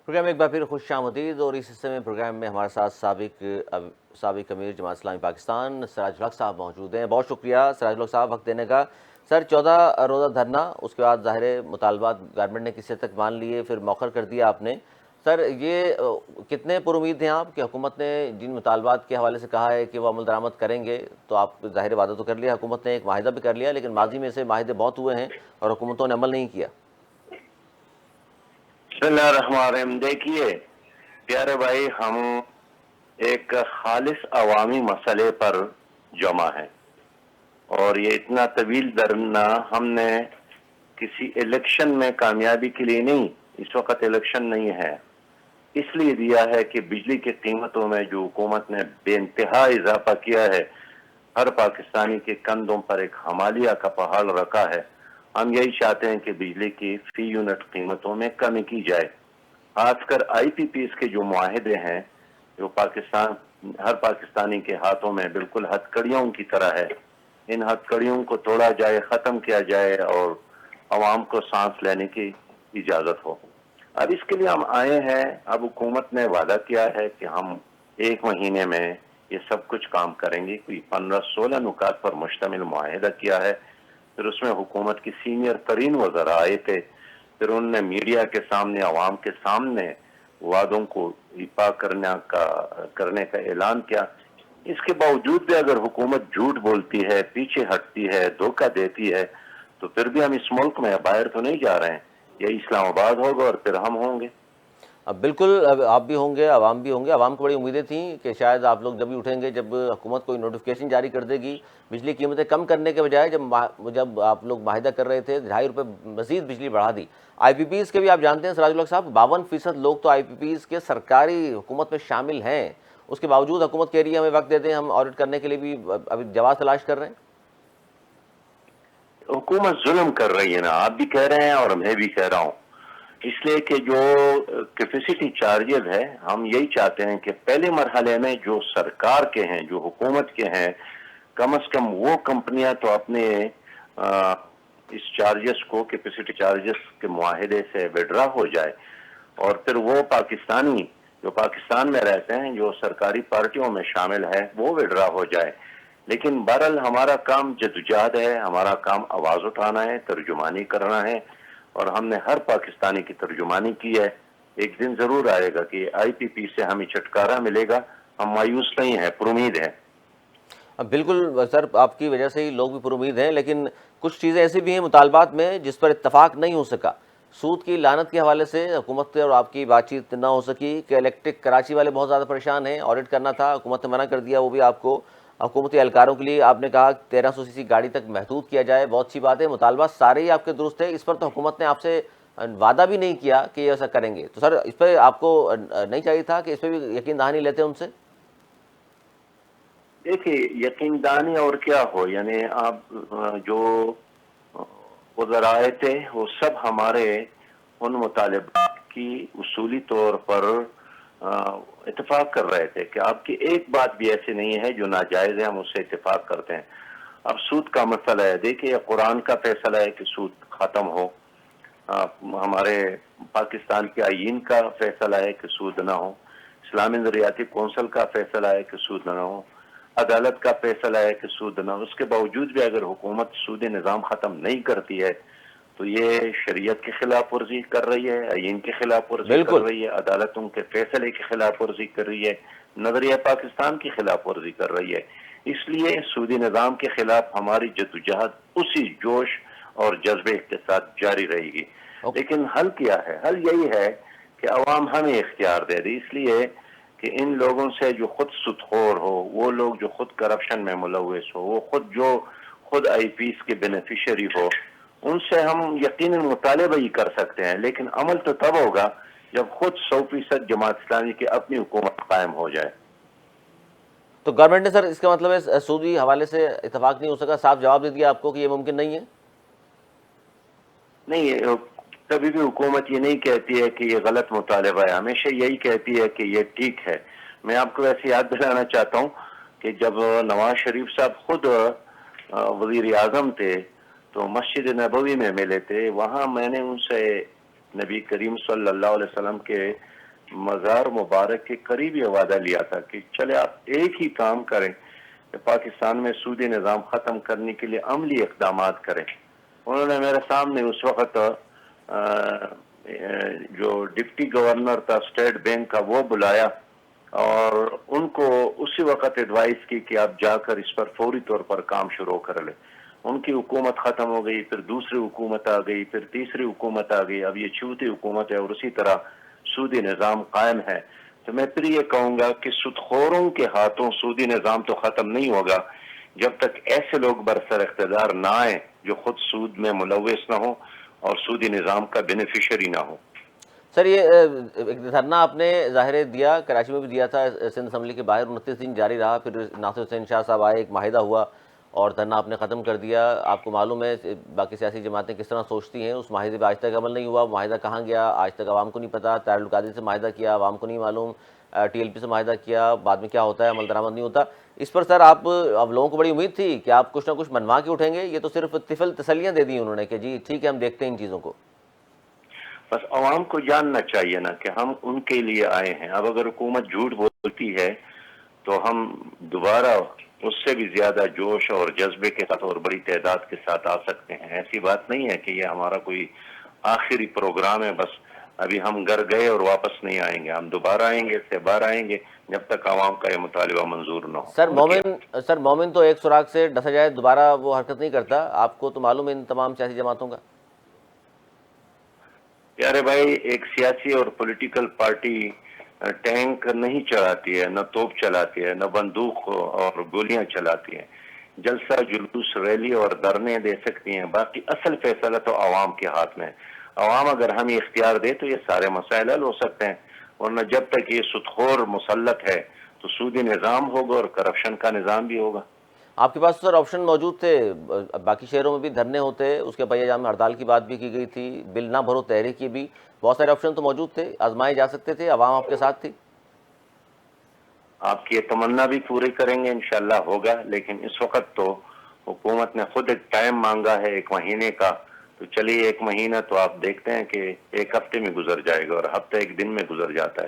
Programme میں ایک بار پھر خوش آمدید، اور اس حصے میں پروگرام میں ہمارے ساتھ سابق امیر جماعت اسلامی پاکستان سراج الحق صاحب موجود ہیں۔ بہت شکریہ سراج الحق صاحب وقت دینے کا۔ سر، 14 روزہ دھرنا، اس کے بعد ظاہر مطالبات گورنمنٹ نے کسی حد تک مان لیے، پھر مؤخر کر دیا آپ نے۔ سر، یہ کتنے پر امید ہیں آپ کہ حکومت نے جن مطالبات کے حوالے سے کہا ہے کہ وہ عمل درآمد کریں گے، تو آپ ظاہر وعدہ تو کر لیا، حکومت نے ایک معاہدہ بھی کر لیا، لیکن ماضی میں سے معاہدے بہت ہوئے ہیں اور حکومتوں نے عمل نہیں کیا۔ بسم اللہ الرحمن الرحیم۔ دیکھیے پیارے بھائی، ہم ایک خالص عوامی مسئلے پر جمع ہیں، اور یہ اتنا طویل دھرنا ہم نے کسی الیکشن میں کامیابی کے لیے نہیں، اس وقت الیکشن نہیں ہے، اس لیے دیا ہے کہ بجلی کی قیمتوں میں جو حکومت نے بے انتہا اضافہ کیا ہے، ہر پاکستانی کے کندھوں پر ایک ہمالیہ کا پہاڑ رکھا ہے۔ ہم یہی چاہتے ہیں کہ بجلی کی فی یونٹ قیمتوں میں کمی کی جائے۔ خاص کر آئی پی پیز کے جو معاہدے ہیں، جو ہر پاکستانی کے ہاتھوں میں بالکل ہتھکڑیوں کی طرح ہے، ان ہتھکڑیوں کو توڑا جائے، ختم کیا جائے اور عوام کو سانس لینے کی اجازت ہو۔ اب اس کے لیے ہم آئے ہیں۔ اب حکومت نے وعدہ کیا ہے کہ ہم 1 مہینے میں یہ سب کچھ کام کریں گے۔ کوئی 15-16 نکات پر مشتمل معاہدہ کیا ہے۔ پھر اس میں حکومت کی سینئر ترین وزراء آئے تھے، پھر انہوں نے میڈیا کے سامنے، عوام کے سامنے وعدوں کو ایفا کرنے کا اعلان کیا۔ اس کے باوجود بھی اگر حکومت جھوٹ بولتی ہے، پیچھے ہٹتی ہے، دھوکہ دیتی ہے، تو پھر بھی ہم اس ملک میں باہر تو نہیں جا رہے ہیں۔ یہ اسلام آباد ہوگا اور پھر ہم ہوں گے۔ اب بالکل، اب آپ بھی ہوں گے، عوام بھی ہوں گے۔ عوام کو بڑی امیدیں تھیں کہ شاید آپ لوگ جب بھی اٹھیں گے، جب حکومت کوئی نوٹیفکیشن جاری کر دے گی بجلی قیمتیں کم کرنے کے بجائے، جب آپ لوگ معاہدہ کر رہے تھے 2.5 روپے مزید بجلی بڑھا دی۔ آئی پی پیز کے بھی آپ جانتے ہیں سراج الحق صاحب، 52% لوگ تو آئی پی پیز کے سرکاری حکومت میں شامل ہیں، اس کے باوجود حکومت کہہ رہی ہے ہمیں وقت دے دیں، ہم آڈٹ کرنے کے لیے بھی ابھی جواز تلاش کر رہے ہیں۔ حکومت ظلم کر رہی ہے نا، آپ بھی کہہ رہے ہیں اور میں بھی کہہ رہا ہوں۔ اس لیے کہ جو کیپیسٹی چارجز ہے، ہم یہی چاہتے ہیں کہ پہلے مرحلے میں جو سرکار کے ہیں، جو حکومت کے ہیں، کم از کم وہ کمپنیاں تو اپنے اس چارجز کو، کیپیسٹی چارجز کے معاہدے سے وڈرا ہو جائے، اور پھر وہ پاکستانی جو پاکستان میں رہتے ہیں، جو سرکاری پارٹیوں میں شامل ہے، وہ وڈرا ہو جائے۔ لیکن بہرحال ہمارا کام جدوجہد ہے، ہمارا کام آواز اٹھانا ہے، ترجمانی کرنا ہے، اور ہم نے ہر پاکستانی کی ترجمانی کی ہے۔ ایک دن ضرور آئے گا کہ آئی پی پی سے ہمیں چھٹکارا ملے گا۔ ہم مایوس نہیں ہیں، پر امید ہیں۔ بالکل سر، آپ کی وجہ سے ہی لوگ بھی پر امید ہیں، لیکن کچھ چیزیں ایسی بھی ہیں مطالبات میں جس پر اتفاق نہیں ہو سکا۔ سود کی لعنت کے حوالے سے حکومت اور آپ کی بات چیت نہ ہو سکی کہ الیکٹرک کراچی والے بہت زیادہ پریشان ہیں، آڈٹ کرنا تھا، حکومت نے منع کر دیا، وہ بھی آپ کو۔ حکومتی اہلکاروں کے لیے آپ نے کہا 1300 cc گاڑی تک محدود کیا جائے، بہت سی بات ہے، مطالبات سارے ہی آپ کے درست ہیں، اس پر تو حکومت نے آپ سے وعدہ بھی نہیں کیا کہ یہ ایسا کریں گے، تو سر اس پہ آپ کو نہیں چاہیے تھا کہ اس پہ بھی یقین دہانی لیتے ان سے؟ دیکھیے، یقین دہانی اور کیا ہو، یعنی آپ جو وزراء آئے تھے وہ سب ہمارے ان مطالبات کی اصولی طور پر اتفاق کر رہے تھے کہ آپ کی ایک بات بھی ایسی نہیں ہے جو ناجائز ہے، ہم اس سے اتفاق کرتے ہیں۔ اب سود کا مسئلہ ہے، دیکھیے قرآن کا فیصلہ ہے کہ سود ختم ہو، ہمارے پاکستان کے آئین کا فیصلہ ہے کہ سود نہ ہو، اسلامی نظریاتی کونسل کا فیصلہ ہے کہ سود نہ ہو، عدالت کا فیصلہ ہے کہ سود نہ ہو۔ اس کے باوجود بھی اگر حکومت سودی نظام ختم نہیں کرتی ہے تو یہ شریعت کی خلاف ورزی کر رہی ہے، آئین کی خلاف ورزی کر بالکل۔ رہی ہے، عدالتوں کے فیصلے کی خلاف ورزی کر رہی ہے، نظریہ پاکستان کی خلاف ورزی کر رہی ہے۔ اس لیے سودی نظام کے خلاف ہماری جدوجہد اسی جوش اور جذبے کے ساتھ جاری رہے گی۔ لیکن حل کیا ہے؟ حل یہی ہے کہ عوام ہمیں اختیار دے دی، اس لیے کہ ان لوگوں سے جو خود سودخور ہو، وہ لوگ جو خود کرپشن میں ملوث ہو، وہ خود آئی پیز کے بینیفیشری ہو، ان سے ہم یقیناً مطالبہ ہی کر سکتے ہیں، لیکن عمل تو تب ہوگا جب خود 100% جماعت اسلامی کی اپنی حکومت قائم ہو جائے۔ تو گورنمنٹ نے سر اس کا مطلب ہے سودی حوالے سے اتفاق نہیں ہو سکا، صاف جواب دے دیا آپ کو کہ یہ ممکن نہیں ہے؟ نہیں، کبھی بھی حکومت یہ نہیں کہتی ہے کہ یہ غلط مطالبہ ہے، ہمیشہ یہی کہتی ہے کہ یہ ٹھیک ہے۔ میں آپ کو ایسے یاد دلانا چاہتا ہوں کہ جب نواز شریف صاحب خود وزیر اعظم تھے تو مسجد نبوی میں ملے تھے، وہاں میں نے ان سے نبی کریم صلی اللہ علیہ وسلم کے مزار مبارک کے قریب یہ وعدہ لیا تھا کہ چلے آپ ایک ہی کام کریں کہ پاکستان میں سودی نظام ختم کرنے کے لیے عملی اقدامات کریں. انہوں نے میرے سامنے اس وقت جو ڈپٹی گورنر تھا اسٹیٹ بینک کا وہ بلایا اور ان کو اسی وقت ایڈوائز کی کہ آپ جا کر اس پر فوری طور پر کام شروع کر لیں. ان کی حکومت ختم ہو گئی, پھر دوسری حکومت آ گئی, پھر تیسری حکومت آ گئی, اب یہ چوتھی حکومت ہے اور اسی طرح سودی نظام قائم ہے. تو میں پھر یہ کہوں گا کہ سودخوروں کے ہاتھوں سودی نظام تو ختم نہیں ہوگا جب تک ایسے لوگ برسر اقتدار نہ آئیں جو خود سود میں ملوث نہ ہوں اور سودی نظام کا بینیفیشری نہ ہو. سر یہ ایک دھرنا آپ نے ظاہر دیا, کراچی میں بھی دیا تھا سندھ اسمبلی کے باہر, 29 دن جاری رہا, پھر ناصر حسین شاہ صاحب آئے, ایک معاہدہ ہوا اور دھرنا آپ نے ختم کر دیا. آپ کو معلوم ہے باقی سیاسی جماعتیں کس طرح سوچتی ہیں, اس معاہدے پہ آج تک عمل نہیں ہوا. معاہدہ کہاں گیا آج تک عوام کو نہیں پتا. طاہر القادری سے معاہدہ کیا, عوام کو نہیں معلوم. ٹی ایل پی سے معاہدہ کیا, بعد میں کیا ہوتا ہے, عمل درآمد نہیں ہوتا. اس پر سر اب لوگوں کو بڑی امید تھی کہ آپ کچھ نہ کچھ منوا کے اٹھیں گے, یہ تو صرف طفل تسلیاں دے دی انہوں نے کہ جی ٹھیک ہے ہم دیکھتے ہیں ان چیزوں کو. بس عوام کو جاننا چاہیے نا کہ ہم ان کے لیے آئے ہیں. اب اگر حکومت جھوٹ بولتی ہے تو ہم دوبارہ اس سے بھی زیادہ جوش اور جذبے کے ساتھ اور بڑی تعداد کے ساتھ آ سکتے ہیں. ایسی بات نہیں ہے کہ یہ ہمارا کوئی آخری پروگرام ہے, بس ابھی ہم گھر گئے اور واپس نہیں آئیں گے. ہم دوبارہ آئیں گے, اس سے باہر آئیں گے جب تک عوام کا یہ مطالبہ منظور نہ ہو. سر مومن تو ایک سراغ سے ڈسا جائے دوبارہ وہ حرکت نہیں کرتا. آپ کو تو معلوم ہے ان تمام سیاسی جماعتوں کا. پیارے بھائی, ایک سیاسی اور پولیٹیکل پارٹی ٹینک نہیں چلاتی ہے, نہ توپ چلاتی ہے, نہ بندوق اور گولیاں چلاتی ہیں. جلسہ جلوس ریلی اور دھرنے دے سکتی ہیں, باقی اصل فیصلہ تو عوام کے ہاتھ میں ہے. عوام اگر ہمیں اختیار دے تو یہ سارے مسائل حل ہو سکتے ہیں, ورنہ جب تک یہ سودخور مسلط ہے تو سودی نظام ہوگا اور کرپشن کا نظام بھی ہوگا. آپ کے پاس سر آپشن موجود تھے, باقی شہروں میں بھی دھرنے ہوتے, اس کے پہیہ جام میں ہڑتال کی بات بھی کی گئی تھی, بل نہ بھرو تحریک کی بھی, بہت سارے آپشن تو موجود تھے, آزمائے جا سکتے تھے, عوام آپ کے ساتھ تھی. آپ کی یہ تمنا بھی پوری کریں گے, انشاءاللہ ہوگا. لیکن اس وقت تو حکومت نے خود ایک ٹائم مانگا ہے 1 مہینے کا, تو چلیے 1 مہینہ تو آپ دیکھتے ہیں کہ 1 ہفتے میں گزر جائے گا اور ہفتہ 1 دن میں گزر جاتا ہے.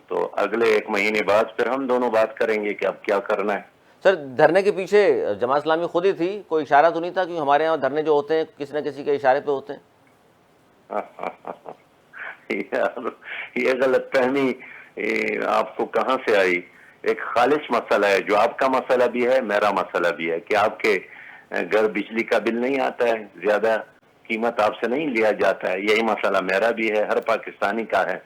تو اگلے 1 مہینے بعد پھر ہم دونوں بات کریں گے کہ اب کیا کرنا ہے. سر دھرنے کے پیچھے جماعت اسلامی خود ہی تھی, کوئی اشارہ تو نہیں تھا؟ کیونکہ ہمارے یہاں دھرنے جو ہوتے ہیں کسی نہ کسی کے اشارے پہ ہوتے ہیں. یہ غلط فہمی آپ کو کہاں سے آئی؟ ایک خالص مسئلہ ہے, جو آپ کا مسئلہ بھی ہے میرا مسئلہ بھی ہے, کہ آپ کے گھر بجلی کا بل نہیں آتا ہے, زیادہ قیمت آپ سے نہیں لیا جاتا ہے. یہی مسئلہ میرا بھی ہے, ہر پاکستانی کا ہے.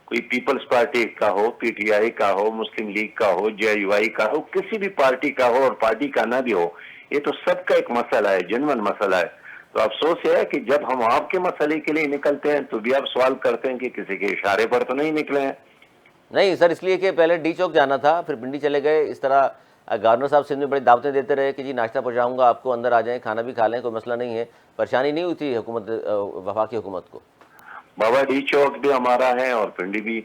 کوئی پیپلز پارٹی کا ہو, پی ٹی آئی کا ہو, مسلم لیگ کا ہو, جے یو آئی کا ہو, کسی بھی پارٹی کا ہو اور پارٹی کا نہ بھی ہو, یہ تو سب کا ایک مسئلہ ہے, جنون مسئلہ ہے. تو افسوس یہ ہے کہ جب ہم آپ کے مسئلے کے لیے نکلتے ہیں تو بھی آپ سوال کرتے ہیں کہ کسی کے اشارے پر تو نہیں نکلے ہیں. نہیں سر, اس لیے کہ پہلے ڈی چوک جانا تھا, پھر پنڈی چلے گئے. اس طرح گورنر صاحب سندھ میں بڑی دعوتیں دیتے رہے کہ جی ناشتہ پہنچاؤں گا آپ کو, اندر آ جائیں, کھانا بھی کھا لیں, کوئی مسئلہ نہیں ہے. پریشانی نہیں ہوئی تھی حکومت وفاقی حکومت کو؟ بابا ڈی چوک بھی ہمارا ہے اور پنڈی بھی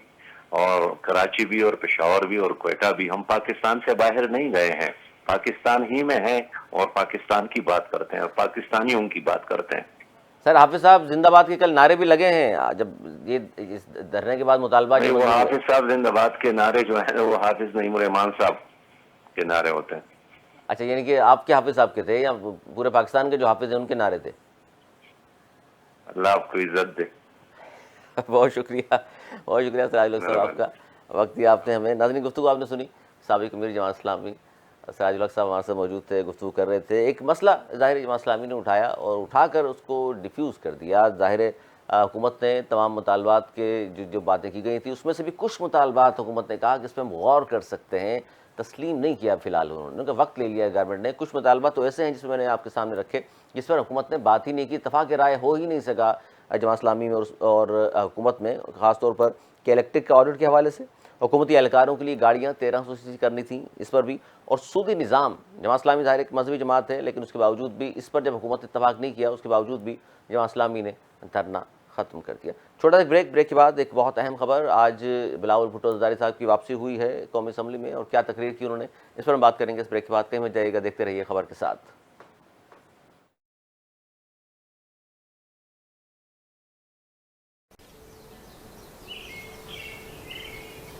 اور کراچی بھی اور پشاور بھی اور کوئٹہ بھی. ہم پاکستان سے باہر نہیں گئے ہیں, پاکستان ہی میں ہیں اور پاکستان کی بات کرتے ہیں اور پاکستانیوں کی بات کرتے ہیں. سر حافظ صاحب زندہ باد کے کل نعرے بھی لگے ہیں, جب یہ اس دھرنے کے بعد مطالبہ نہیں, جو وہ منظور ہوا. حافظ صاحب زندہ باد کے نعرے جو ہیں وہ حافظ نعیم الرحمان صاحب کے نعرے ہوتے ہیں. اچھا, یعنی کہ آپ کے حافظ صاحب کے تھے یا پورے پاکستان کے جو حافظ ہیں ان کے نعرے تھے؟ اللہ آپ کو عزت دے. بہت شکریہ, بہت شکریہ سراج الحق صاحب, آپ کا وقت دیا آپ نے ہمیں. ناظرین گفتگو آپ نے سنی, سابق امیر جماعت اسلامی سراج الحق صاحب ہمارے سے موجود تھے, گفتگو کر رہے تھے. ایک مسئلہ ظاہر جماعت اسلامی نے اٹھایا اور اٹھا کر اس کو ڈیفیوز کر دیا. ظاہر حکومت نے تمام مطالبات کے جو باتیں کی گئی تھیں اس میں سے بھی کچھ مطالبات حکومت نے کہا کہ اس پہ ہم غور کر سکتے ہیں, تسلیم نہیں کیا فی الحال انہوں نے, وقت لے لیا گورنمنٹ نے. کچھ مطالبات تو ایسے ہیں جس میں نے آپ کے سامنے رکھے جس پر حکومت نے بات ہی نہیں کی, اتفاق رائے ہو ہی نہیں سکا جماعت اسلامی میں اور حکومت میں, خاص طور پر کہ الیکٹرک کے آڈٹ کے حوالے سے. حکومتی اہلکاروں کے لیے گاڑیاں 1300 سی کرنی تھیں, اس پر بھی. اور سودی نظام, جماعت اسلامی ظاہر ایک مذہبی جماعت ہے لیکن اس کے باوجود بھی اس پر جب حکومت نے اتفاق نہیں کیا, اس کے باوجود بھی جماعت اسلامی نے دھرنا ختم کر دیا. چھوٹا سا بریک کے بعد ایک بہت اہم خبر, آج بلاول بھٹو زرداری صاحب کی واپسی ہوئی ہے قومی اسمبلی میں, اور کیا تقریر کی انہوں نے, اس پر ہم بات کریں گے اس بریک کے بعد. کہیں مت جائیے گا, دیکھتے رہیے خبر کے ساتھ.